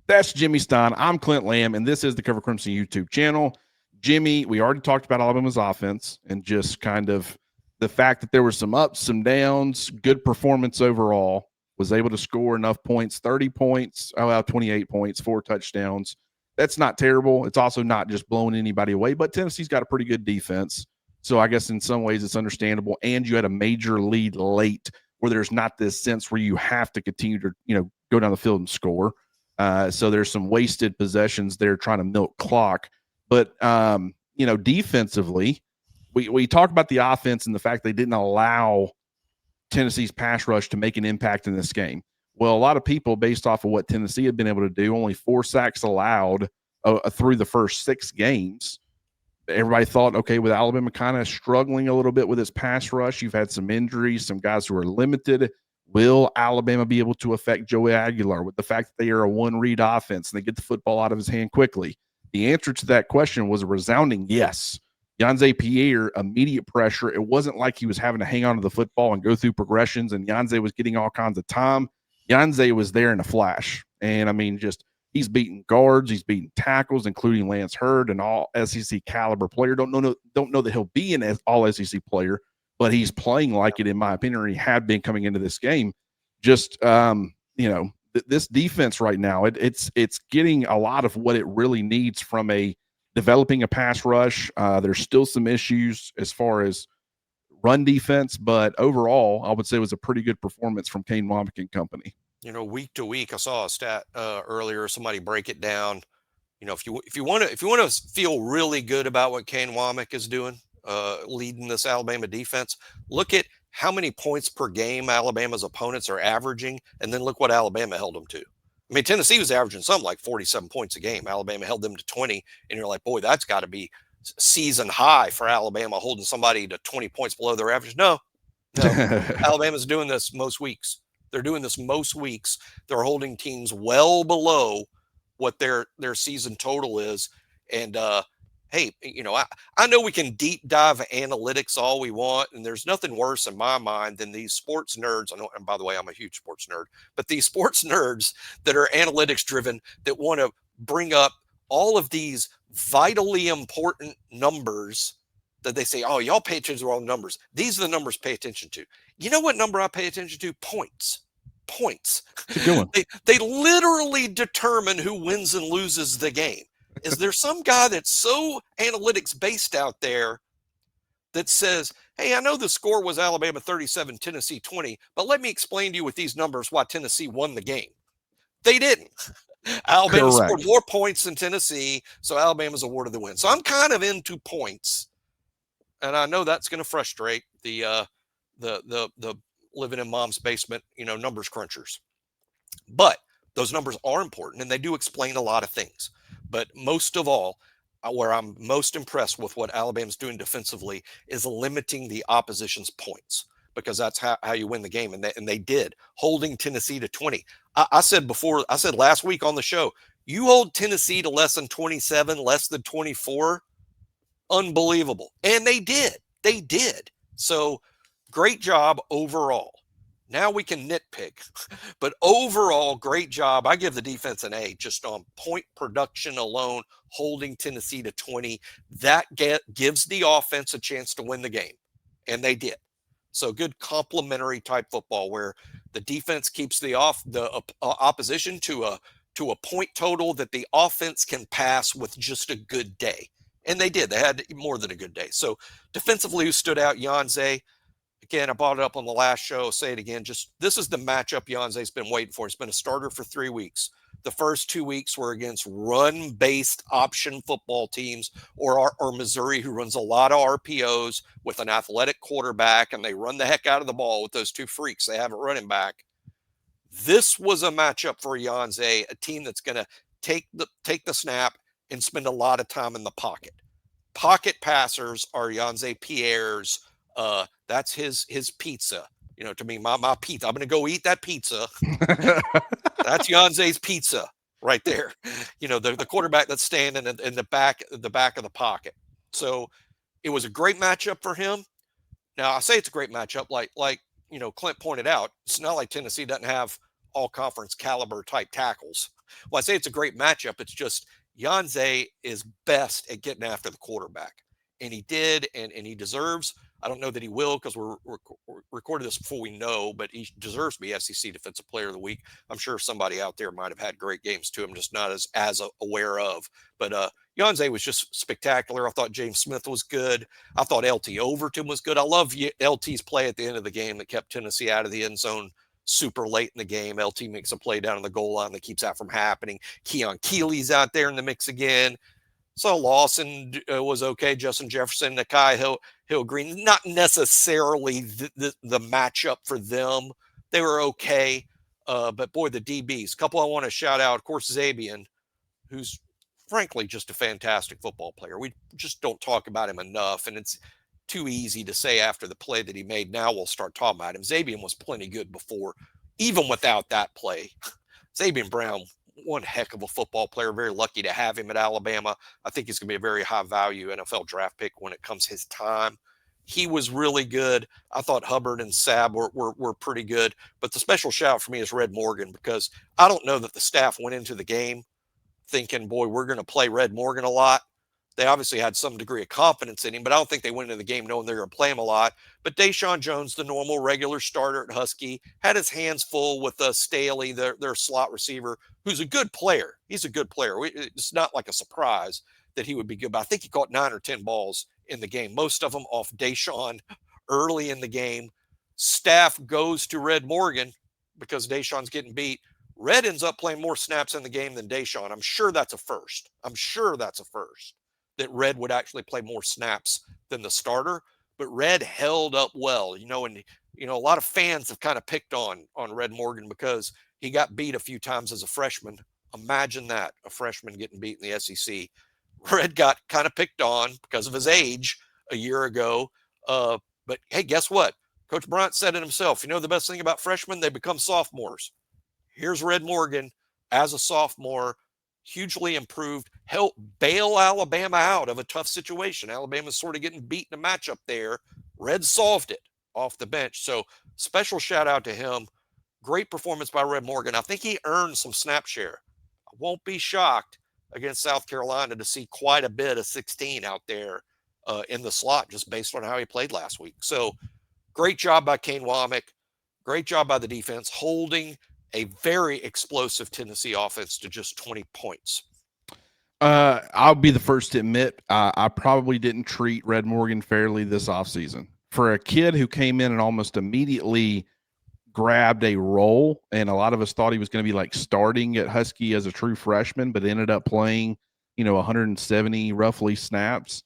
That's Jimmy Stein. I'm Clint Lamb, and this is the Cover Crimson YouTube channel. Jimmy, we already talked about Alabama's offense and just kind of the fact that there were some ups, some downs, good performance overall, was able to score enough points, 30 points, 28 points, 4 touchdowns. That's not terrible. It's also not just blowing anybody away, but Tennessee's got a pretty good defense. So I guess in some ways it's understandable. And you had a major lead late where there's not this sense where you have to continue to, go down the field and score. So there's some wasted possessions there trying to milk clock. But, defensively, we talk about the offense and the fact they didn't allow Tennessee's pass rush to make an impact in this game. Well, a lot of people, based off of what Tennessee had been able to do, only 4 sacks allowed through the first 6 games. Everybody thought, okay, with Alabama kind of struggling a little bit with its pass rush, you've had some injuries, some guys who are limited. Will Alabama be able to affect Joey Aguilar with the fact that they are a one-read offense and they get the football out of his hand quickly? The answer to that question was a resounding yes. Yanze Pierre, immediate pressure. It wasn't like he was having to hang on to the football and go through progressions, and Yanze was getting all kinds of time. Yanze was there in a flash. And, I mean, just he's beating guards, he's beating tackles, including Lance Hurd, an all SEC caliber player. Don't know that he'll be an all SEC player, but he's playing like it, in my opinion, or he had been coming into this game. Just, this defense right now, it's getting a lot of what it really needs from developing a pass rush. There's still some issues as far as run defense, but overall, I would say it was a pretty good performance from Kane Wommack and company. Week to week, I saw a stat earlier. Somebody break it down. If you want to feel really good about what Kane Wommack is doing, leading this Alabama defense, look at how many points per game Alabama's opponents are averaging, and then look what Alabama held them to. I mean, Tennessee was averaging something like 47 points a game. Alabama held them to 20, and you're like, boy, that's got to be season high for Alabama, holding somebody to 20 points below their average. No. Alabama's doing this most weeks. They're doing this most weeks. They're holding teams well below what their season total is. And, hey, I know we can deep dive analytics all we want, and there's nothing worse in my mind than these sports nerds. And by the way, I'm a huge sports nerd, but these sports nerds that are analytics driven that want to bring up all of these vitally important numbers that they say, oh, y'all pay attention to all the numbers. These are the numbers pay attention to. You know what number I pay attention to? Points. They literally determine who wins and loses the game. Is there some guy that's so analytics based out there that says, hey, I know the score was Alabama 37, Tennessee 20, but let me explain to you with these numbers why Tennessee won the game? They didn't. Alabama scored more points than Tennessee, so Alabama's awarded the win. So I'm kind of into points, and I know that's going to frustrate the living in mom's basement, numbers crunchers. But those numbers are important, and they do explain a lot of things. But most of all, where I'm most impressed with what Alabama's doing defensively is limiting the opposition's points, because that's how you win the game. And they did, holding Tennessee to 20. I said last week on the show, you hold Tennessee to less than 27, less than 24, unbelievable. And they did. So great job overall. Now we can nitpick, but overall, great job. I give the defense an A just on point production alone, holding Tennessee to 20. That gives the offense a chance to win the game, and they did. So good complementary type football where the defense keeps the opposition to a point total that the offense can pass with just a good day, and they did. They had more than a good day. So defensively, who stood out? Yanze. Again, I brought it up on the last show. Say it again. This is the matchup Yanze's been waiting for. He's been a starter for 3 weeks. The first 2 weeks were against run-based option football teams, or Missouri, who runs a lot of RPOs with an athletic quarterback, and they run the heck out of the ball with those 2 freaks. They have a running back. This was a matchup for Yanze, a team that's going to take the snap and spend a lot of time in the pocket. Pocket passers are Yanze Pierre's. That's his pizza. To me, my pizza. I'm going to go eat that pizza. That's Yanze's pizza right there. The quarterback that's standing in the back of the pocket. So it was a great matchup for him. Now I say it's a great matchup, like Clint pointed out. It's not like Tennessee doesn't have all conference caliber type tackles. Well, I say it's a great matchup. It's just Janze is best at getting after the quarterback. And he did, and he deserves. I don't know that he will because we're recorded this before we know, but he deserves to be SEC Defensive Player of the Week. I'm sure somebody out there might have had great games too. I'm just not as aware of. But Janze was just spectacular. I thought James Smith was good. I thought LT Overton was good. I love LT's play at the end of the game that kept Tennessee out of the end zone super late in the game. LT makes a play down on the goal line that keeps that from happening. Keon Keeley's out there in the mix again. So Lawson was okay. Justin Jefferson, Nakai Hill Green, not necessarily the matchup for them. They were okay. But boy, the DBs, a couple I want to shout out. Of course, Zabian, who's frankly just a fantastic football player. We just don't talk about him enough. And it's too easy to say after the play that he made. Now we'll start talking about him. Zabian was plenty good before, even without that play. Zabian Brown, one heck of a football player. Very lucky to have him at Alabama. I think he's going to be a very high value NFL draft pick when it comes his time. He was really good. I thought Hubbard and Sabb were pretty good. But the special shout for me is Red Morgan, because I don't know that the staff went into the game thinking, boy, we're going to play Red Morgan a lot. They obviously had some degree of confidence in him, but I don't think they went into the game knowing they were going to play him a lot. But Deshaun Jones, the normal regular starter at Husky, had his hands full with Staley, their slot receiver, who's a good player. He's a good player. It's not like a surprise that he would be good, but I think he caught 9 or 10 balls in the game, most of them off Deshaun early in the game. Staff goes to Red Morgan because Deshaun's getting beat. Red ends up playing more snaps in the game than Deshaun. I'm sure that's a first. That Red would actually play more snaps than the starter, but Red held up well, and a lot of fans have kind of picked on Red Morgan because he got beat a few times as a freshman. Imagine that, a freshman getting beat in the SEC. Red got kind of picked on because of his age a year ago. But hey, guess what? Coach Bryant said it himself. The best thing about freshmen, they become sophomores. Here's Red Morgan as a sophomore, hugely improved, helped bail Alabama out of a tough situation. Alabama's sort of getting beat in a matchup there. Red solved it off the bench. So special shout out to him. Great performance by Red Morgan. I think he earned some snap share. I won't be shocked against South Carolina to see quite a bit of 16 out there in the slot just based on how he played last week. So great job by Kane Wommack. Great job by the defense holding a very explosive Tennessee offense to just 20 points. I'll be the first to admit I probably didn't treat Red Morgan fairly this offseason. For a kid who came in and almost immediately grabbed a role, and a lot of us thought he was going to be like starting at Husky as a true freshman, but ended up playing, 170 roughly snaps.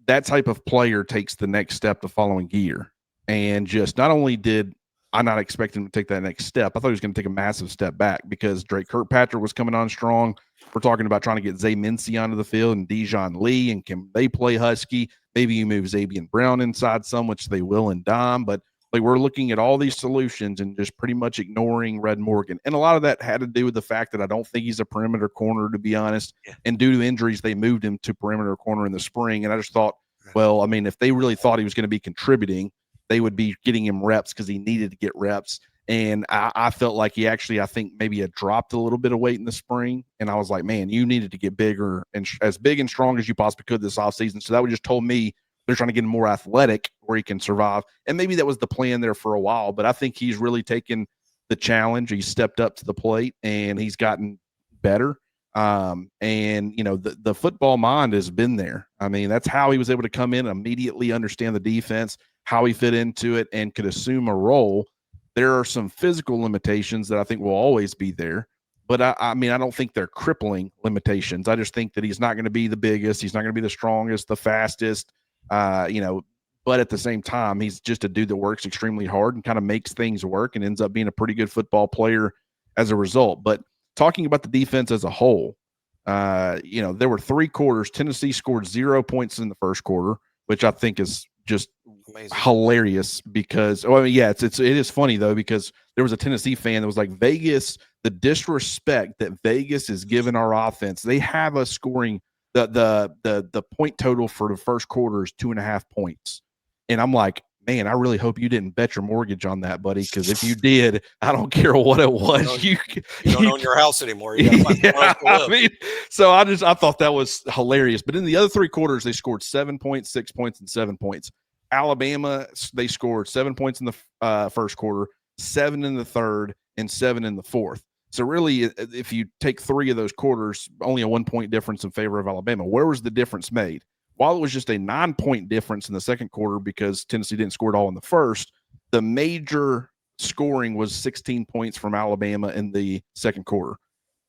That type of player takes the next step the following year. And just not only did I not expect him to take that next step, I thought he was going to take a massive step back because Drake Kirkpatrick was coming on strong. We're talking about trying to get Zay Mincy onto the field and Dijon Lee, and can they play Husky? Maybe you move Zabian Brown inside some, which they will in dime, but we're looking at all these solutions and just pretty much ignoring Red Morgan. And a lot of that had to do with the fact that I don't think he's a perimeter corner, to be honest. Yeah. And due to injuries, they moved him to perimeter corner in the spring. And I just thought, well, I mean, if they really thought he was going to be contributing, they would be getting him reps because he needed to get reps. And I felt like he actually, I think maybe had dropped a little bit of weight in the spring. And I was like, man, you needed to get bigger and as big and strong as you possibly could this offseason. So that would just told me they're trying to get him more athletic where he can survive. And maybe that was the plan there for a while, but I think he's really taken the challenge. He's stepped up to the plate and he's gotten better. And the football mind has been there. I mean, that's how he was able to come in, immediately understand the defense, how he fit into it, and could assume a role. There are some physical limitations that I think will always be there, but I mean, I don't think they're crippling limitations. I just think that he's not going to be the biggest. He's not going to be the strongest, the fastest, but at the same time, he's just a dude that works extremely hard and kind of makes things work and ends up being a pretty good football player as a result. But talking about the defense as a whole, there were 3 quarters. Tennessee scored 0 points in the first quarter, which I think is just amazing. Hilarious because, it is funny though, because there was a Tennessee fan that was like, Vegas, the disrespect that Vegas is giving our offense. They have us scoring the point total for the first quarter is 2.5 points. And I'm like, man, I really hope you didn't bet your mortgage on that, buddy, because if you did, I don't care what it was. You don't own your house anymore. You gotta find yeah, I mean, so I thought that was hilarious. But in the other 3 quarters, they scored 7 points, 6 points, and 7 points. Alabama, they scored 7 points in the first quarter, 7 in the third, and 7 in the fourth. So really, if you take 3 of those quarters, only a 1-point difference in favor of Alabama. Where was the difference made? While it was just a 9-point difference in the second quarter because Tennessee didn't score it all in the first, the major scoring was 16 points from Alabama in the second quarter.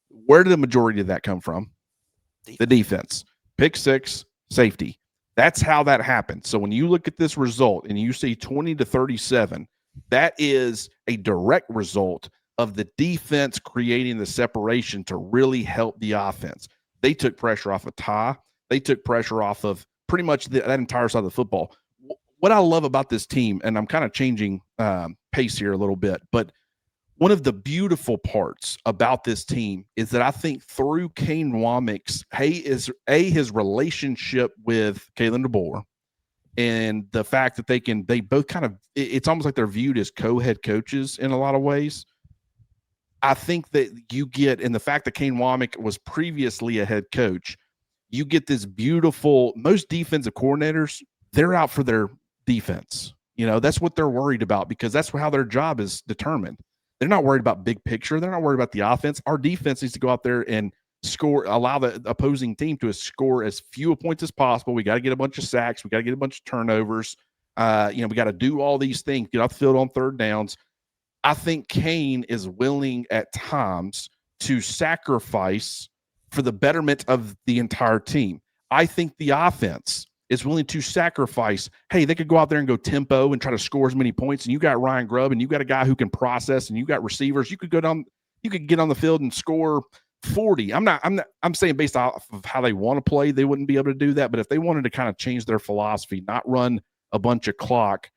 Where did the majority of that come from? The defense. Pick 6, safety. That's how that happened. So when you look at this result and you see 20-37, that is a direct result of the defense creating the separation to really help the offense. They took pressure off of Ty. They took pressure off of pretty much that entire side of the football. What I love about this team, and I'm kind of changing pace here a little bit, but one of the beautiful parts about this team is that I think through Kane Wommack's, his relationship with Kalen DeBoer, and the fact that they both kind of, it's almost like they're viewed as co-head coaches in a lot of ways. I think that you get, and the fact that Kane Wommack was previously a head coach, you get this beautiful, most defensive coordinators, they're out for their defense. That's what they're worried about because that's how their job is determined. They're not worried about big picture. They're not worried about the offense. Our defense needs to go out there and score, allow the opposing team to score as few points as possible. We got to get a bunch of sacks. We got to get a bunch of turnovers. We got to do all these things, get off the field on third downs. I think Kane is willing at times to sacrifice for the betterment of the entire team. I think the offense is willing to sacrifice. Hey, they could go out there and go tempo and try to score as many points. And you got Ryan Grubb, and you got a guy who can process, and you got receivers. You could get on the field and score 40. I'm saying based off of how they want to play, they wouldn't be able to do that. But if they wanted to kind of change their philosophy, not run a bunch of clock,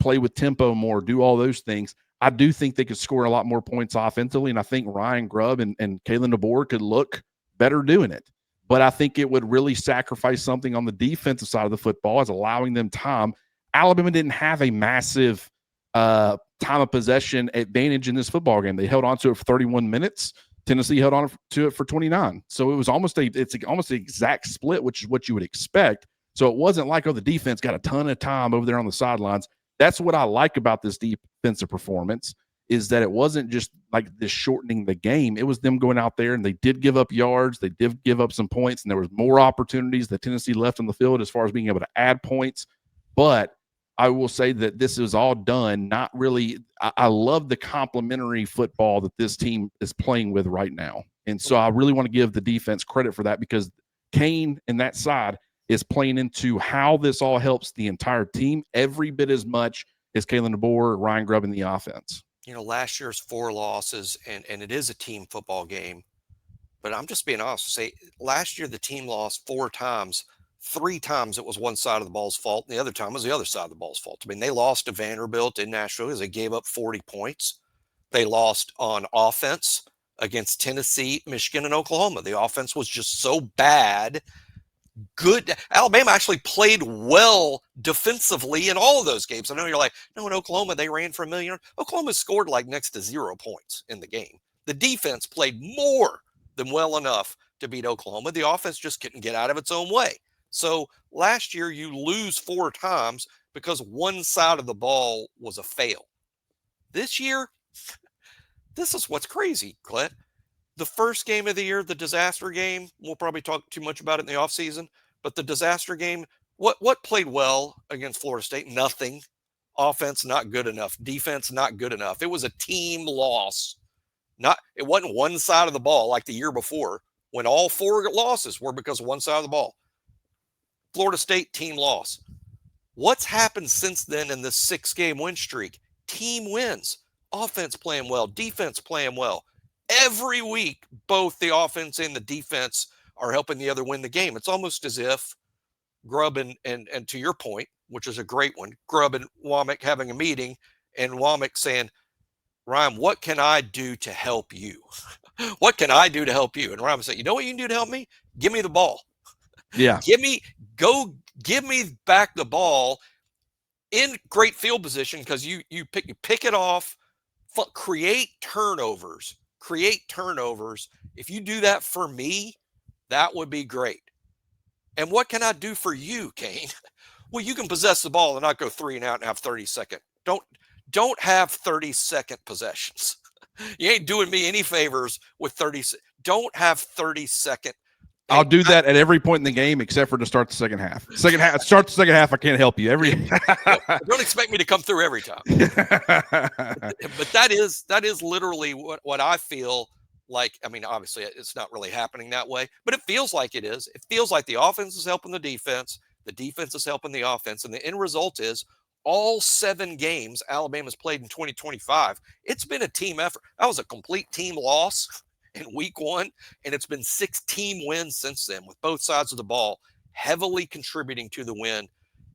play with tempo more, do all those things, I do think they could score a lot more points offensively. And I think Ryan Grubb and Kalen DeBoer could look better doing it. But I think it would really sacrifice something on the defensive side of the football as allowing them time. Alabama didn't have a massive time of possession advantage in this football game. They held on to it for 31 minutes. Tennessee held on to it for 29. So it was almost an exact split, which is what you would expect. So it wasn't like, the defense got a ton of time over there on the sidelines. That's what I like about this defensive performance, is that it wasn't just like this shortening the game. It was them going out there, and they did give up yards. They did give up some points, and there was more opportunities that Tennessee left on the field as far as being able to add points. But I will say that this is all done not really – I love the complementary football that this team is playing with right now. And so I really want to give the defense credit for that, because Kane and that side is playing into how this all helps the entire team every bit as much as Kalen DeBoer, Ryan Grubb, in the offense. Last year's 4 losses, and it is a team football game, but I'm just being honest to say, last year the team lost 4 times. 3 times it was one side of the ball's fault, and the other time was the other side of the ball's fault. I mean, they lost to Vanderbilt in Nashville because they gave up 40 points. They lost on offense against Tennessee, Michigan, and Oklahoma. The offense was just so bad. Good. Alabama actually played well defensively in all of those games. I know you're like, no, in Oklahoma, they ran for 1 million. Oklahoma scored like next to 0 points in the game. The defense played more than well enough to beat Oklahoma. The offense just couldn't get out of its own way. So last year, you lose 4 times because one side of the ball was a fail. This year, this is what's crazy, Clint. The first game of the year, the disaster game, we'll probably talk too much about it in the offseason, but the disaster game, what played well against Florida State? Nothing. Offense, not good enough. Defense, not good enough. It was a team loss. It wasn't one side of the ball like the year before, when all 4 losses were because of one side of the ball. Florida State, team loss. What's happened since then in this 6-game win streak? Team wins. Offense playing well. Defense playing well. Every week, both the offense and the defense are helping the other win the game. It's almost as if Grubb and to your point, which is a great one, Grubb and Wommack having a meeting, and Wommack saying, Ryan, what can I do to help you? What can I do to help you? And Ryan said, you know what you can do to help me? Give me the ball. Yeah. Give me back the ball. in great field position because you pick it off, create turnovers. If you do that for me, that would be great. And what can I do for you, Kane? Well, you can possess the ball and not go 3 and out and have 30-second. Don't have 30-second possessions. You ain't doing me any favors with 30. Don't have 30-second. I'll do that at every point in the game except for to start the second half. Start the second half. I can't help you. Don't expect me to come through every time. But that is literally what I feel like. I mean, obviously, it's not really happening that way, but it feels like it is. It feels like the offense is helping the defense. The defense is helping the offense. And the end result is all 7 games Alabama's played in 2025. It's been a team effort. That was a complete team loss in week 1, and it's been 6 team wins since then, with both sides of the ball heavily contributing to the win,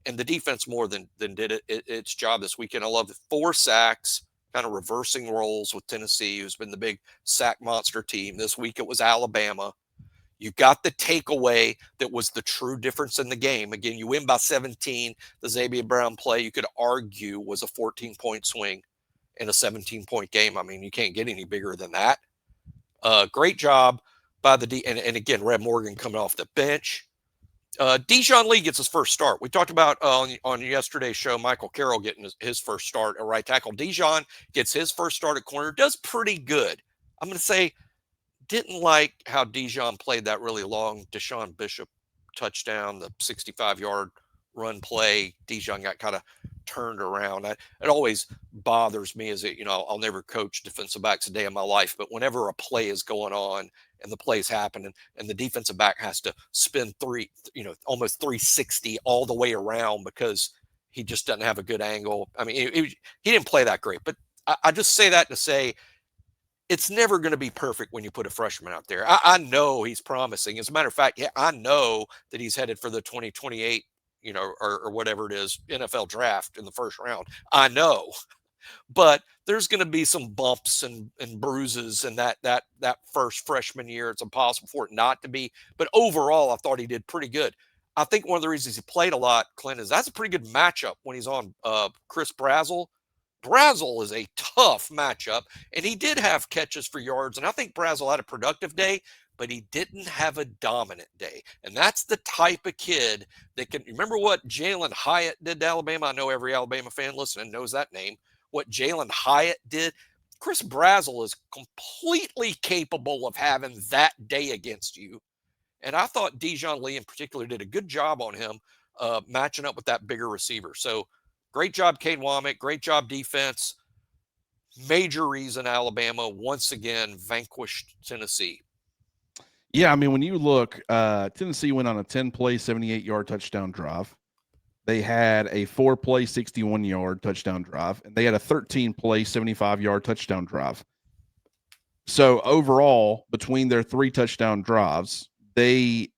and the defense more than did its job this weekend. I love it. 4 sacks, kind of reversing roles with Tennessee, who's been the big sack monster team. This week it was Alabama. You got the takeaway that was the true difference in the game. Again, you win by 17. The Xavier Brown play, you could argue, was a 14-point swing in a 17-point game. I mean, you can't get any bigger than that. Great job by the and again, Red Morgan coming off the bench. Dijon Lee gets his first start. We talked about on yesterday's show, Michael Carroll getting his first start at right tackle. Dijon gets his first start at corner. Does pretty good. I'm going to say, didn't like how Dijon played that really long Deshaun Bishop touchdown, the 65-yard run play. Dijon got kind of turned around. It always bothers me as I'll never coach defensive backs a day in my life, but whenever a play is going on and the play's happening and the defensive back has to spin almost 360 all the way around because he just doesn't have a good angle. I mean, he didn't play that great, but I just say that to say it's never going to be perfect when you put a freshman out there. I know he's promising. As a matter of fact, I know that he's headed for the 2028 or whatever it is, NFL draft in the first round. I know, but there's going to be some bumps and bruises in that first freshman year. It's impossible for it not to be. But overall, I thought he did pretty good. I think one of the reasons he played a lot, Clint, is that's a pretty good matchup when he's on Chris Brazzell. Brazzell is a tough matchup, and he did have catches for yards, and I think Brazzell had a productive day, but he didn't have a dominant day. And that's the type of kid that can – remember what Jalen Hyatt did to Alabama? I know every Alabama fan listening knows that name. What Jalen Hyatt did. Chris Brazzell is completely capable of having that day against you. And I thought Dijon Lee in particular did a good job on him matching up with that bigger receiver. So great job, Kane Wommack. Great job, defense. Major reason Alabama once again vanquished Tennessee. Yeah, I mean, when you look, Tennessee went on a 10-play, 78-yard touchdown drive. They had a 4-play, 61-yard touchdown drive, and they had a 13-play, 75-yard touchdown drive. So overall, between their 3 touchdown drives, they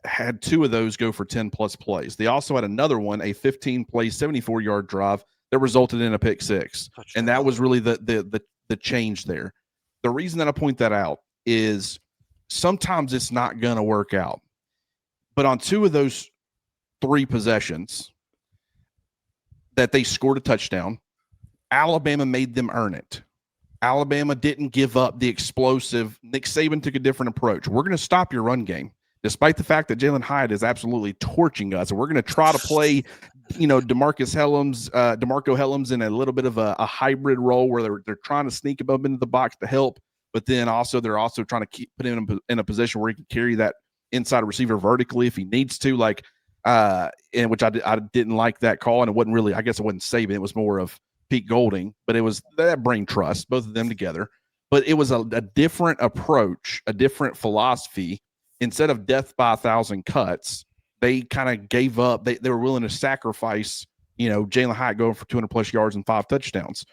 had 2 of those go for 10-plus plays. They also had another one, a 15-play, 74-yard drive that resulted in a pick 6, and that was really the change there. The reason that I point that out is sometimes it's not going to work out. But on 2 of those 3 possessions that they scored a touchdown, Alabama made them earn it. Alabama didn't give up the explosive. Nick Saban took a different approach. We're going to stop your run game, despite the fact that Jalen Hyatt is absolutely torching us. And we're going to try to play, DeMarco Hellams in a little bit of a hybrid role where they're trying to sneak above into the box to help. But then they're also trying to put him in a position where he can carry that inside receiver vertically if he needs to, in which I didn't like that call. And it wasn't really, I guess it wasn't Saban. It was more of Pete Golding, but it was that brain trust, both of them together. But it was a different approach, a different philosophy. Instead of death by 1,000 cuts, they kind of gave up. They were willing to sacrifice, Jalen Hyatt going for 200-plus yards and 5 touchdowns.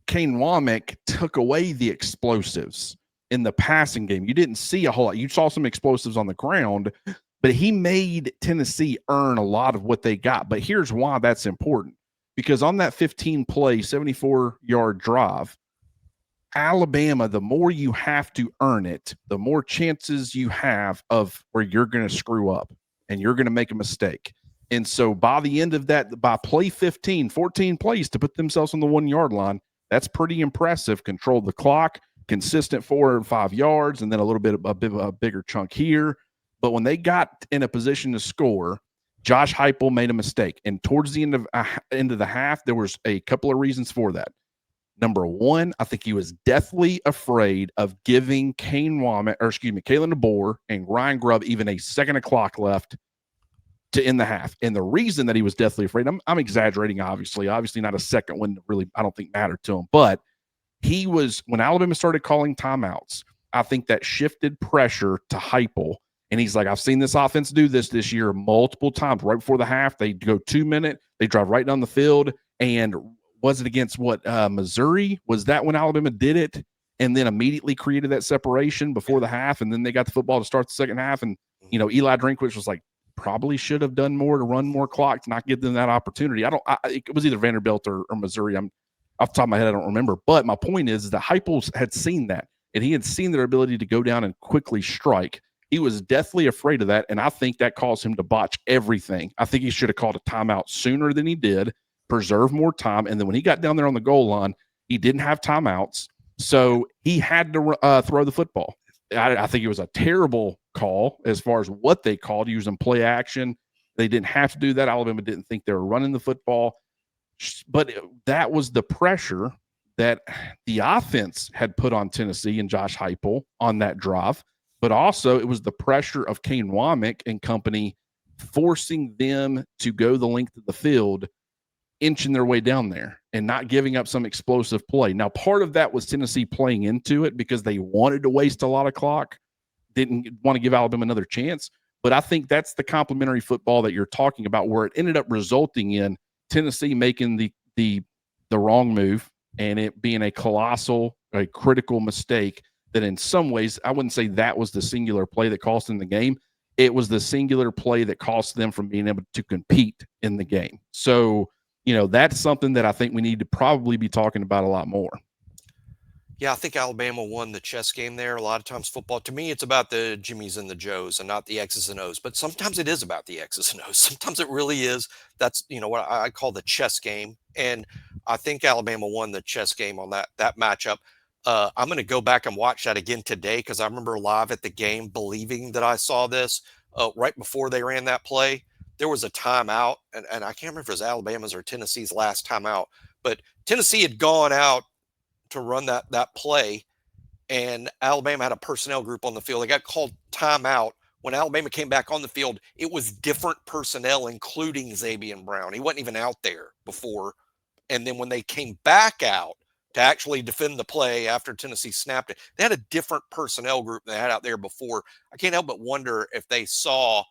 Kane Wommack took away the explosives in the passing game. You didn't see a whole lot. You saw some explosives on the ground, but he made Tennessee earn a lot of what they got. But here's why that's important. Because on that 15-play, 74-yard drive, Alabama, the more you have to earn it, the more chances you have of where you're going to screw up and you're going to make a mistake. And so by the end of that, by play 15, 14 plays to put themselves on the 1 yard line, that's pretty impressive. Control the clock, consistent 4 or 5 yards, and then a bit of a bigger chunk here. But when they got in a position to score, Josh Heupel made a mistake. And towards the end of the half, there was a couple of reasons for that. Number one, I think he was deathly afraid of giving Kane Wommack, Kalen DeBoer and Ryan Grubb even a second of clock left to end the half. And the reason that he was deathly afraid, I'm exaggerating, obviously not a second one really, I don't think mattered to him, but he was, when Alabama started calling timeouts, I think that shifted pressure to Heupel. And he's like, I've seen this offense do this year multiple times. Right before the half, they go 2 minute, they drive right down the field. And was it against Missouri? Was that when Alabama did it and then immediately created that separation before the half? And then they got the football to start the second half. And, Eli Drinkwitz was like, probably should have done more to run more clock to not give them that opportunity. It was either Vanderbilt or Missouri. I'm off the top of my head, I don't remember. But my point is that Heupel had seen that, and he had seen their ability to go down and quickly strike. He was deathly afraid of that, and I think that caused him to botch everything. I think he should have called a timeout sooner than he did, preserve more time, and then when he got down there on the goal line, he didn't have timeouts, so he had to throw the football. I think it was a terrible call as far as what they called, using play action. They didn't have to do that. Alabama didn't think they were running the football. But that was the pressure that the offense had put on Tennessee and Josh Heupel on that drive. But also it was the pressure of Kane Wommack and company forcing them to go the length of the field, inching their way down there and not giving up some explosive play. Now, part of that was Tennessee playing into it because they wanted to waste a lot of clock, didn't want to give Alabama another chance. But I think that's the complementary football that you're talking about, where it ended up resulting in Tennessee making the wrong move and it being a critical mistake that in some ways, I wouldn't say that was the singular play that cost them the game. It was the singular play that cost them from being able to compete in the game. So, that's something that I think we need to probably be talking about a lot more. Yeah, I think Alabama won the chess game there. A lot of times football, to me, it's about the Jimmies and the Joes and not the X's and O's. But sometimes it is about the X's and O's. Sometimes it really is. That's, what I call the chess game. And I think Alabama won the chess game on that matchup. I'm going to go back and watch that again today because I remember live at the game believing that I saw this right before they ran that play. There was a timeout, and I can't remember if it was Alabama's or Tennessee's last timeout, but Tennessee had gone out to run that play, and Alabama had a personnel group on the field. They got called timeout. When Alabama came back on the field, it was different personnel, including Xavier Brown. He wasn't even out there before. And then when they came back out to actually defend the play after Tennessee snapped it, they had a different personnel group than they had out there before. I can't help but wonder if they saw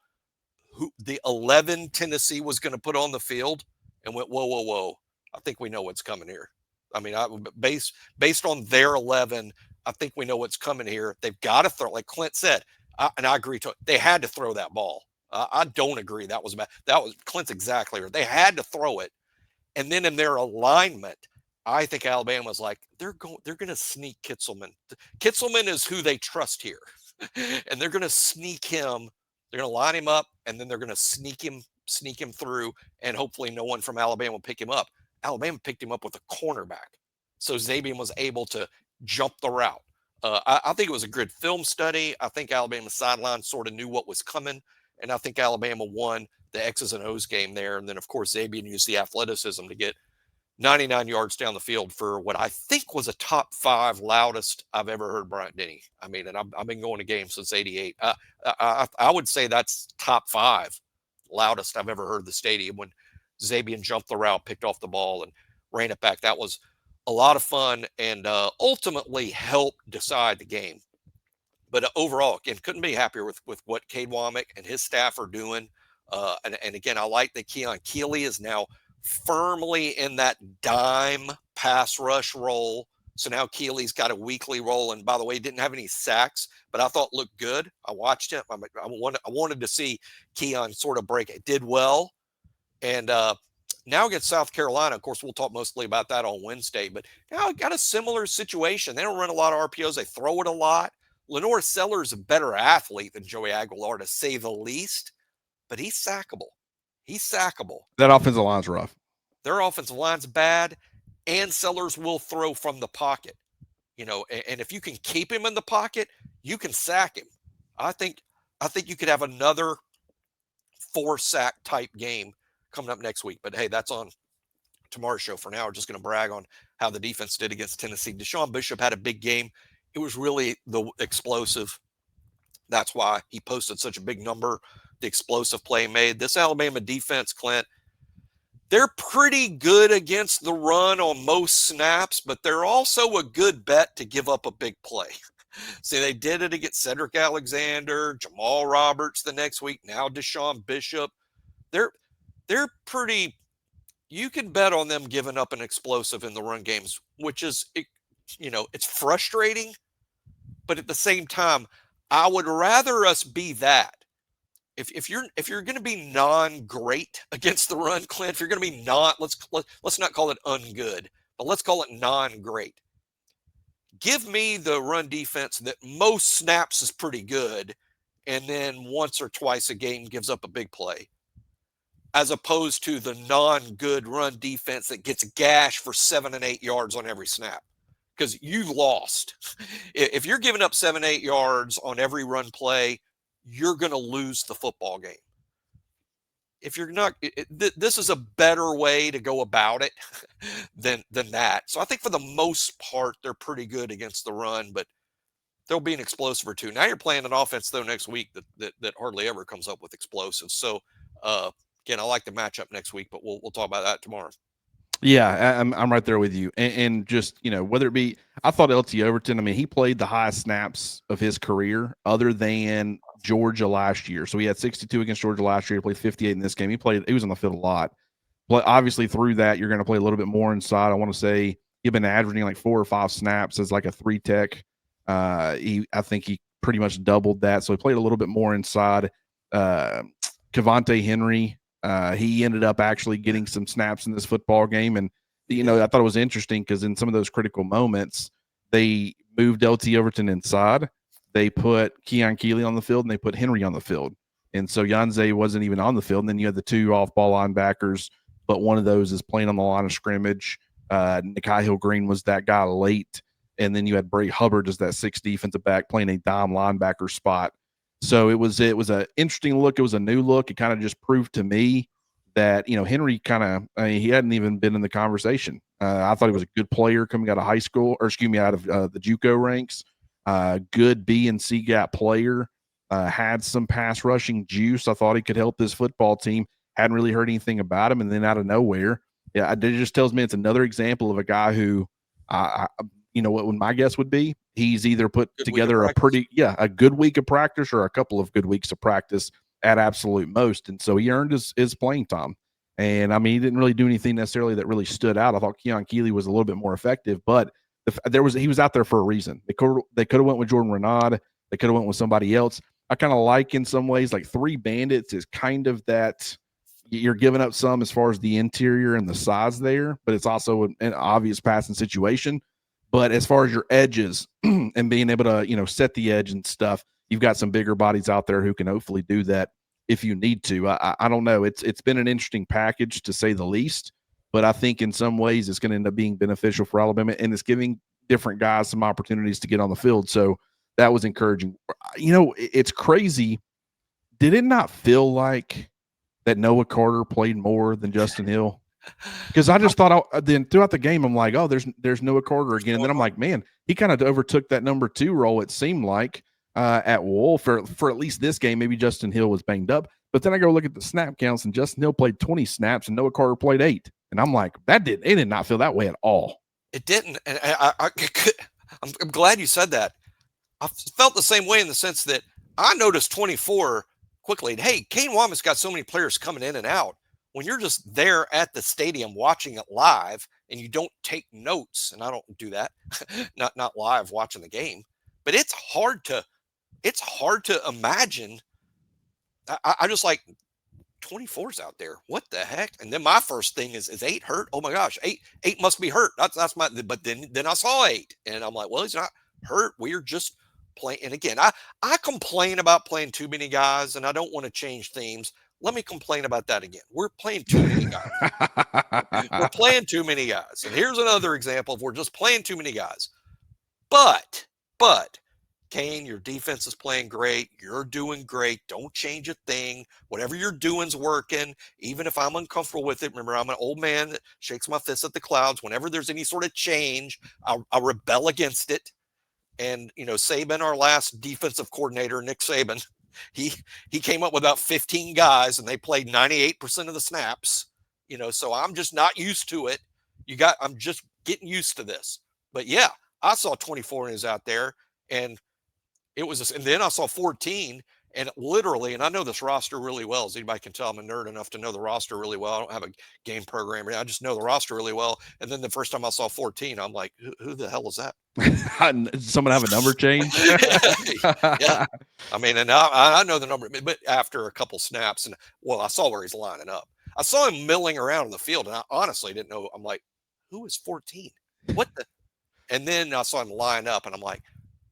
who the 11 Tennessee was going to put on the field and went, whoa. I think we know what's coming here. I mean, based on their 11, I think we know what's coming here. They've got to throw, like Clint said, and I agree to it. They had to throw that ball. I don't agree that was bad. That was Clint's exactly right. They had to throw it, and then in their alignment, I think Alabama's like they're going to sneak Kitzelman. Kitzelman is who they trust here, and they're going to sneak him. They're going to line him up, and then they're going to sneak him through, and hopefully no one from Alabama will pick him up. Alabama picked him up with a cornerback, so Xavier was able to jump the route. I think it was a good film study. I think Alabama's sideline sort of knew what was coming, and I think Alabama won the X's and O's game there. And then, of course, Xavier used the athleticism to get 99 yards down the field for what I think was a top 5 loudest I've ever heard Bryant Denny. I mean, and I've been going to games since '88. I would say that's top 5 loudest I've ever heard the stadium when Xavier jumped the route, picked off the ball, and ran it back. That was a lot of fun and ultimately helped decide the game. But overall, again, couldn't be happier with what Kane Wommack and his staff are doing. And again, I like that Keon Keeley is now firmly in that dime pass rush role. So now Keeley's got a weekly role. And by the way, he didn't have any sacks, but I thought looked good. I watched him. I wanted to see Keon sort of break it. Did well. And now against South Carolina, of course, we'll talk mostly about that on Wednesday. But now got a similar situation. They don't run a lot of RPOs. They throw it a lot. Lenore Sellers is a better athlete than Joey Aguilar, to say the least. But he's sackable. He's sackable. That offensive line's rough. Their offensive line's bad, and Sellers will throw from the pocket. And if you can keep him in the pocket, you can sack him. I think you could have another 4-sack type game coming up next week. But hey, that's on tomorrow's show. For now, we're just going to brag on how the defense did against Tennessee. Deshaun Bishop had a big game. It was really the explosive. That's why he posted such a big number, the explosive play made. This Alabama defense, Clint, they're pretty good against the run on most snaps, but they're also a good bet to give up a big play. See, they did it against Cedric Alexander, Jamal Roberts the next week, now Deshaun Bishop. They're pretty – you can bet on them giving up an explosive in the run games, which is, it's frustrating, but at the same time, I would rather us be that. If you're going to be non-great against the run, Clint, if you're going to be let's not call it ungood, but let's call it non-great. Give me the run defense that most snaps is pretty good, and then once or twice a game gives up a big play, as opposed to the non-good run defense that gets gashed for 7 and 8 yards on every snap. Because you lost. If you're giving up 7-8 yards on every run play, you're going to lose the football game. If you're not, this is a better way to go about it than that. So I think for the most part, they're pretty good against the run, but there'll be an explosive or two. Now you're playing an offense though next week that hardly ever comes up with explosives. So again, I like the matchup next week, but we'll talk about that tomorrow. Yeah, I'm right there with you. And just, whether it be, I thought LT Overton, I mean, he played the highest snaps of his career other than Georgia last year. So he had 62 against Georgia last year. He played 58 in this game. He was on the field a lot. But obviously through that, you're going to play a little bit more inside. I want to say he'd been averaging like 4 or 5 snaps as like a 3-tech. I think he pretty much doubled that. So he played a little bit more inside. Cavante Henry, he ended up actually getting some snaps in this football game. And, I thought it was interesting because in some of those critical moments, they moved LT Overton inside. They put Keon Keeley on the field and they put Henry on the field. And so Yanze wasn't even on the field. And then you had the 2 off-ball linebackers, but one of those is playing on the line of scrimmage. Nikai Hill-Green was that guy late. And then you had Bray Hubbard as that 6th defensive back playing a dime linebacker spot. So it was an interesting look. It was a new look. It kind of just proved to me that, Henry he hadn't even been in the conversation. I thought he was a good player coming out of high school, out of the JUCO ranks. Good B and C gap player. Had some pass rushing juice. I thought he could help this football team. Hadn't really heard anything about him. And then out of nowhere, it just tells me it's another example of a guy who, what my guess would be, he's either put together a good week of practice or a couple of good weeks of practice at absolute most. And so he earned his playing time. And he didn't really do anything necessarily that really stood out. I thought Keon Keeley was a little bit more effective, but he was out there for a reason. They could have went with Jordan Renaud. They could have went with somebody else. I kind of like in some ways, like 3 bandits is kind of that you're giving up some as far as the interior and the size there, but it's also an obvious passing situation. But as far as your edges and being able to, set the edge and stuff, you've got some bigger bodies out there who can hopefully do that if you need to. I don't know. It's been an interesting package to say the least, but I think in some ways it's going to end up being beneficial for Alabama, and it's giving different guys some opportunities to get on the field. So that was encouraging. It's crazy. Did it not feel like that Noah Carter played more than Justin Hill? Because I just thought then throughout the game, I'm like, oh, there's Noah Carter again. And then I'm like, man, he kind of overtook that number 2 role, it seemed like, at Wolf for at least this game. Maybe Justin Hill was banged up. But then I go look at the snap counts, and Justin Hill played 20 snaps, and Noah Carter played 8. And I'm like, it did not feel that way at all. It didn't. And I'm glad you said that. I felt the same way in the sense that I noticed 24 quickly. And, hey, Kane Wommack's got so many players coming in and out. When you're just there at the stadium watching it live and you don't take notes, and I don't do that, not live watching the game, but it's hard to imagine. I just like 24's out there. What the heck? And then my first thing is 8 hurt? Oh my gosh, 8 must be hurt. That's my. But then I saw 8, and I'm like, well, he's not hurt. We're just playing. And again, I complain about playing too many guys, and I don't want to change themes. Let me complain about that again. We're playing too many guys. We're playing too many guys. And here's another example of we're just playing too many guys. But, Kane, your defense is playing great. You're doing great. Don't change a thing. Whatever you're doing's working. Even if I'm uncomfortable with it, remember, I'm an old man that shakes my fist at the clouds. Whenever there's any sort of change, I'll rebel against it. And, Saban, our last defensive coordinator, Nick Saban, he came up with about 15 guys and they played 98% of the snaps, so I'm just not used to it. I'm just getting used to this. But yeah, I saw 24 innings out there and and then I saw 14 and literally, and I know this roster really well, as anybody can tell, I'm a nerd enough to know the roster really well. I don't have a game program. I just know the roster really well. And then the first time I saw 14, I'm like, who the hell is that? Did someone have a number change? Yeah. I mean, and I know the number, but after a couple snaps, and I saw where he's lining up. I saw him milling around in the field, and I honestly didn't know. I'm like, who is 14? What the? And then I saw him line up, and I'm like,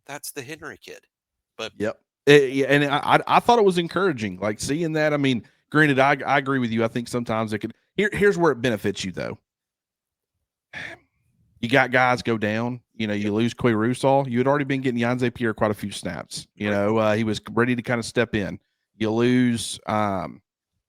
that's the Henry kid. But yep. And I thought it was encouraging, like seeing that. I mean, granted, I agree with you. I think sometimes it could. Here's where it benefits you, though. You got guys go down. You lose Quay Rusall. You had already been getting Yanze Pierre quite a few snaps. He was ready to kind of step in. You lose,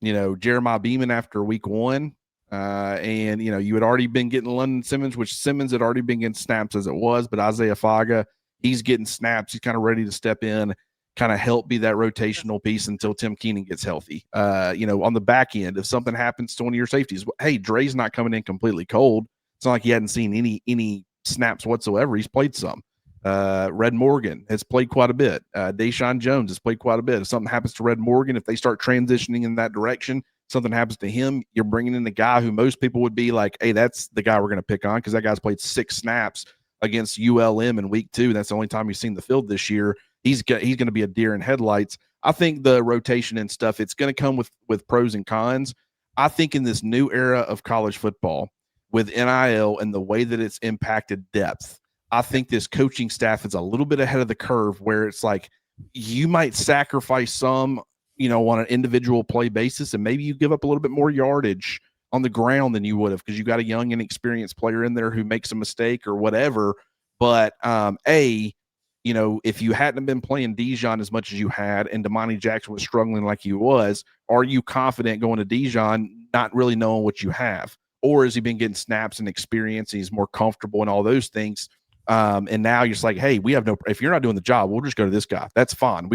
Jeremiah Beeman after week 1. And, you had already been getting London Simmons, which Simmons had already been getting snaps as it was. But Isaiah Faga, he's getting snaps. He's kind of ready to step in, kind of help be that rotational piece until Tim Keenan gets healthy. On the back end, if something happens to one of your safeties, hey, Dre's not coming in completely cold. It's not like he hadn't seen any snaps whatsoever. He's played some. Red Morgan has played quite a bit. Deshaun Jones has played quite a bit. If something happens to Red Morgan, if they start transitioning in that direction, something happens to him, you're bringing in the guy who most people would be like, hey, that's the guy we're going to pick on because that guy's played 6 snaps against ULM in week 2. That's the only time he's seen the field this year. He's going to be a deer in headlights. I think the rotation and stuff, it's going to come with pros and cons. I think in this new era of college football, with NIL and the way that it's impacted depth, I think this coaching staff is a little bit ahead of the curve where it's like you might sacrifice some, on an individual play basis, and maybe you give up a little bit more yardage on the ground than you would have because you got a young, inexperienced player in there who makes a mistake or whatever. But if you hadn't been playing Dijon as much as you had and Damani Jackson was struggling like he was, are you confident going to Dijon not really knowing what you have? Or has he been getting snaps and experience and he's more comfortable and all those things? And now you're just like, hey, if you're not doing the job, we'll just go to this guy. That's fine.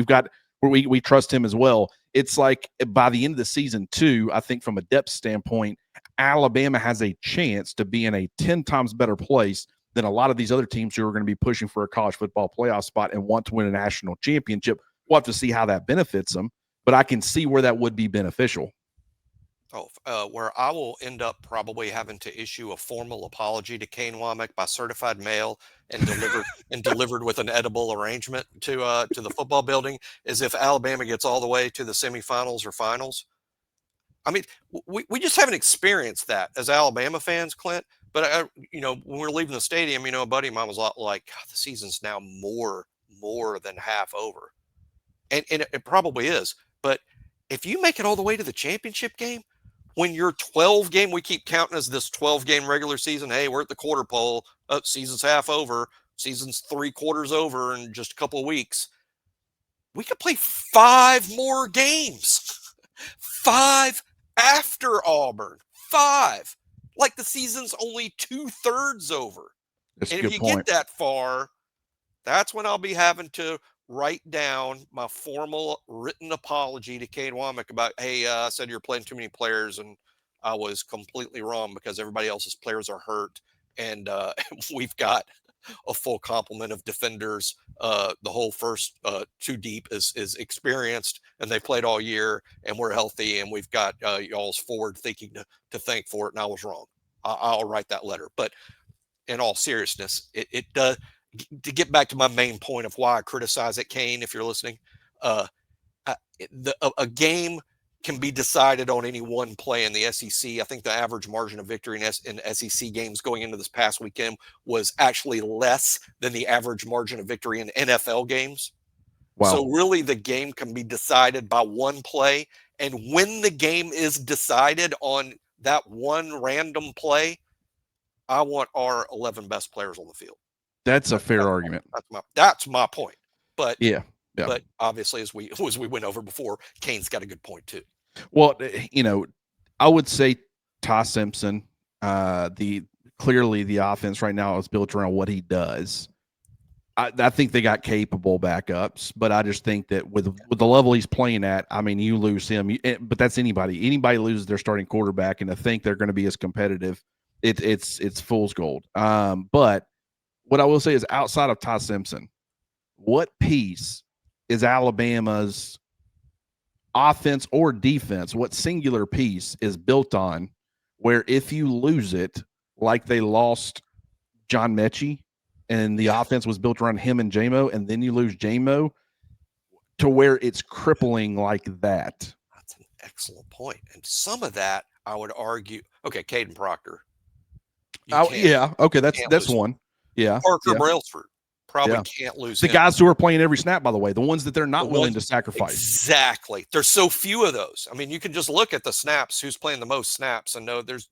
We trust him as well. It's like by the end of the season too, I think from a depth standpoint, Alabama has a chance to be in a 10 times better place than a lot of these other teams who are going to be pushing for a college football playoff spot and want to win a national championship. We'll have to see how that benefits them, but I can see where that would be beneficial. Where I will end up probably having to issue a formal apology to Kane Wommack by certified mail and delivered with an edible arrangement to the football building is if Alabama gets all the way to the semifinals or finals. I mean, we just haven't experienced that as Alabama fans, Clint. But when we're leaving the stadium, a buddy of mine was like, God, the season's now more than half over, and it probably is. But if you make it all the way to the championship game, when your 12 game, we keep counting as this 12 game regular season. Hey, we're at the quarter pole. Season's half over. Season's 3/4 over in just a couple of weeks. We could play 5 more games. 5 after Auburn. 5. Like the season's only 2/3 over. That's and a if good you point. get that far, that's when I'll be having to write down my formal written apology to Kane Wommack about, hey, I said you're playing too many players and I was completely wrong because everybody else's players are hurt. And we've got a full complement of defenders. The whole first 2 deep is experienced and they played all year and we're healthy and we've got y'all's forward thinking to thank for it. And I was wrong. I'll write that letter. But in all seriousness, it does. To get back to my main point of why I criticize it, Kane, if you're listening, a game can be decided on any one play in the SEC. I think the average margin of victory in SEC games going into this past weekend was actually less than the average margin of victory in NFL games. Wow. So really the game can be decided by one play. And when the game is decided on that one random play, I want our 11 best players on the field. That's a fair argument. That's my point. But Yeah. but obviously, as we went over before, Kane's got a good point too. Well, I would say Ty Simpson. Clearly the offense right now is built around what he does. I think they got capable backups, but I just think that with the level he's playing at, I mean, you lose him. But that's anybody. Anybody loses their starting quarterback, and to think they're going to be as competitive, it's fool's gold. But what I will say is, outside of Ty Simpson, what piece is Alabama's offense or defense? What singular piece is built on where if you lose it, like they lost John Mechie, and the offense was built around him and JMO, and then you lose JMO, to where it's crippling like that? That's an excellent point. And some of that, I would argue, okay, Caden Proctor. Yeah, okay, that's one. Yeah. Parker Brailsford probably can't lose the him. guys who are playing every snap, by the way, the ones that they're not willing to sacrifice. Exactly. There's so few of those. I mean, you can just look at the snaps, who's playing the most snaps, and know there's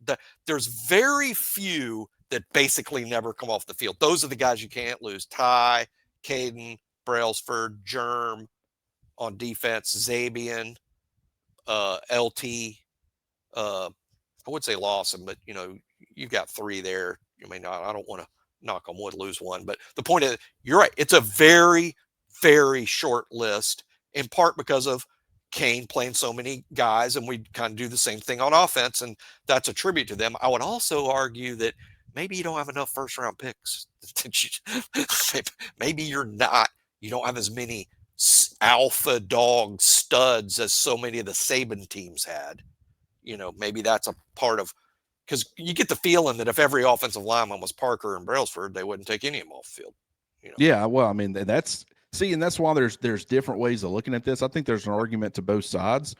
very few that basically never come off the field. Those are the guys you can't lose. Ty, Caden, Brailsford, Germ on defense, Zabian, LT. I would say Lawson, but you've got three there. I mean, I don't want to knock on wood, lose one, but the point is, you're right. It's a very, very short list, in part because of Kane playing so many guys, and we kind of do the same thing on offense, and that's a tribute to them. I would also argue that maybe you don't have enough first round picks. Maybe you don't have as many alpha dog studs as so many of the Saban teams had. Maybe that's a part of, because you get the feeling that if every offensive lineman was Parker and Brailsford, they wouldn't take any of them off the field. Yeah, well, I mean, and that's why there's different ways of looking at this. I think there's an argument to both sides.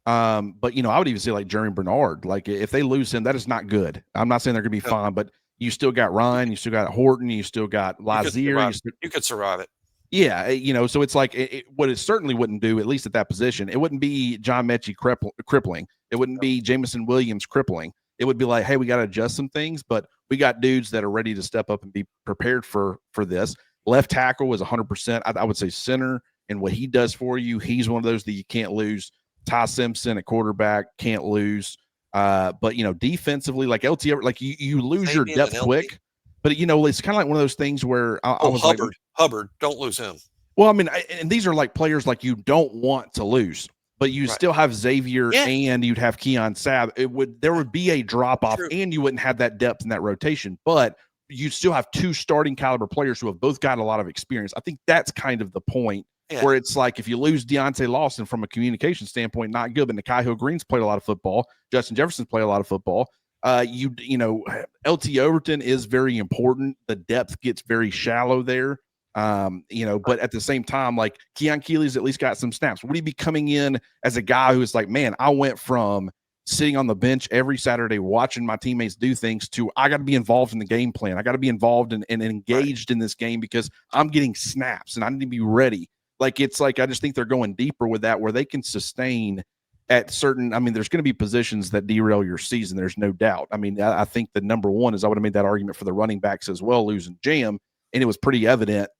But I would even say like Jeremy Bernard, like if they lose him, that is not good. I'm not saying they're gonna be fine, but you still got Ryan, you still got Horton, you still got Lazier. You could survive it. Yeah, so it's like what it certainly wouldn't do, at least at that position. It wouldn't be John Mechie crippling. It wouldn't be Jamison Williams crippling. It would be like, hey, we got to adjust some things, but we got dudes that are ready to step up and be prepared for this. Left tackle was 100%. I would say center, and what he does for you, he's one of those that you can't lose. Ty Simpson at quarterback, can't lose. But defensively, like LT, like you lose your depth quick. But it's kind of like one of those things where I was Hubbard, don't lose him. Well, I mean, and these are like players like you don't want to lose, but you still have Xavier and you'd have Keon Sabb. There would be a drop off, and you wouldn't have that depth in that rotation, but you still have two starting caliber players who have both got a lot of experience. I think that's kind of the point where it's like, if you lose Deontay Lawson from a communication standpoint, not good, but Nikhil Green's played a lot of football. Justin Jefferson's played a lot of football. LT Overton is very important. The depth gets very shallow there. But at the same time, like Keon Keeley's at least got some snaps. Would he be coming in as a guy who is like, man, I went from sitting on the bench every Saturday watching my teammates do things to I got to be involved in the game plan. I got to be involved and engaged in this game because I'm getting snaps and I need to be ready. Like, it's like, I just think they're going deeper with that, where they can sustain at certain, I mean, there's going to be positions that derail your season. There's no doubt. I mean, I think the number one is, I would have made that argument for the running backs as well, losing Jam. And it was pretty evident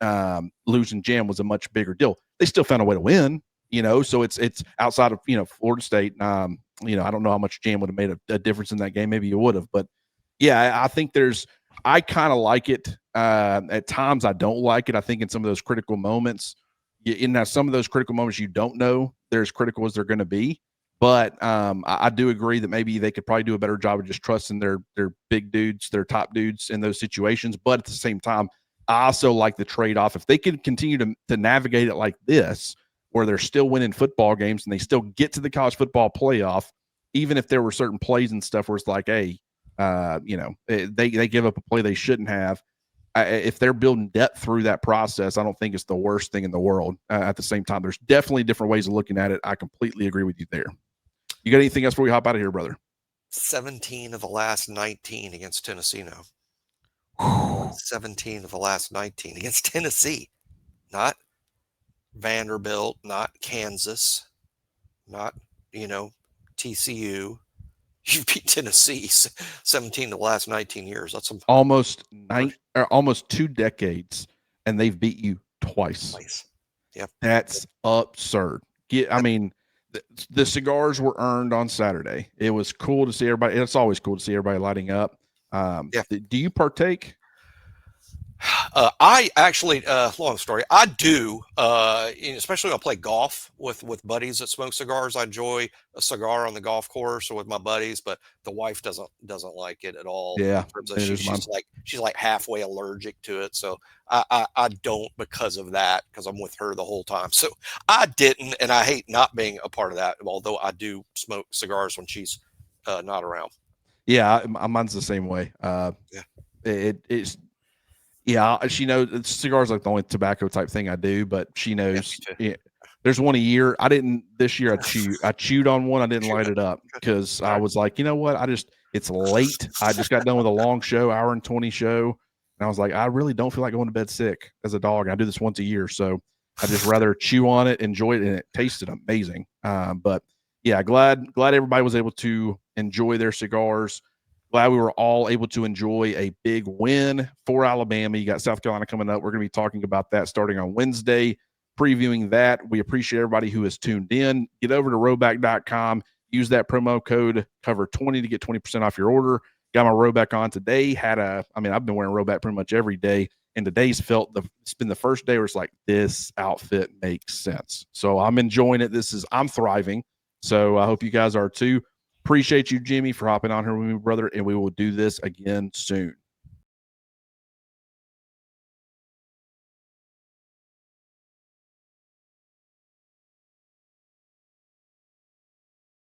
losing Jam was a much bigger deal. They still found a way to win, so it's outside of, Florida State. I don't know how much Jam would have made a difference in that game. Maybe you would have. But, yeah, I think I kind of like it. At times I don't like it. I think in some of those critical moments, in some of those critical moments, you don't know they're as critical as they're going to be. But I do agree that maybe they could probably do a better job of just trusting their big dudes, their top dudes in those situations. But at the same time, I also like the trade-off. If they can continue to navigate it like this, where they're still winning football games and they still get to the college football playoff, even if there were certain plays and stuff where it's like, hey, they give up a play they shouldn't have. If they're building depth through that process, I don't think it's the worst thing in the world. At the same time, there's definitely different ways of looking at it. I completely agree with you there. You got anything else before we hop out of here, brother? 17 of the last 19 against Tennessee now. 17 of the last 19 against Tennessee. Not Vanderbilt, not Kansas, not TCU. You've beat Tennessee 17 of the last 19 years. That's almost 2 decades, and they've beat you twice. Yep. That's absurd. I mean, the cigars were earned on Saturday. It was cool to see everybody. It's always cool to see everybody lighting up. Do you partake? I actually, long story, I do, especially when I play golf with buddies that smoke cigars. I enjoy a cigar on the golf course or with my buddies, but the wife doesn't like it at all. Yeah, in terms of she's like halfway allergic to it. So I don't because of that, because I'm with her the whole time. So I didn't, and I hate not being a part of that. Although I do smoke cigars when she's not around. Yeah, mine's the same way. It's. Yeah, she knows cigars like the only tobacco type thing I do, but she knows. Yeah, there's one a year. I didn't this year. I chewed on one. I didn't light it up because I was like, you know what? It's late. I just got done with a long show, hour and 20 show, and I was like, I really don't feel like going to bed sick as a dog. I do this once a year, so I just rather chew on it, enjoy it, and it tasted amazing. But yeah, glad everybody was able to enjoy their cigars. Glad we were all able to enjoy a big win for Alabama. You got South Carolina coming up. We're going to be talking about that starting on Wednesday, previewing that. We appreciate everybody who has tuned in. Get over to rowback.com. Use that promo code COVER20 to get 20% off your order. Got my Rowback on today. I've been wearing Rowback pretty much every day, and today's it's been the first day where it's like, this outfit makes sense. So I'm enjoying it. I'm thriving. So I hope you guys are too. Appreciate you, Jimmy, for hopping on here with me, brother, and we will do this again soon.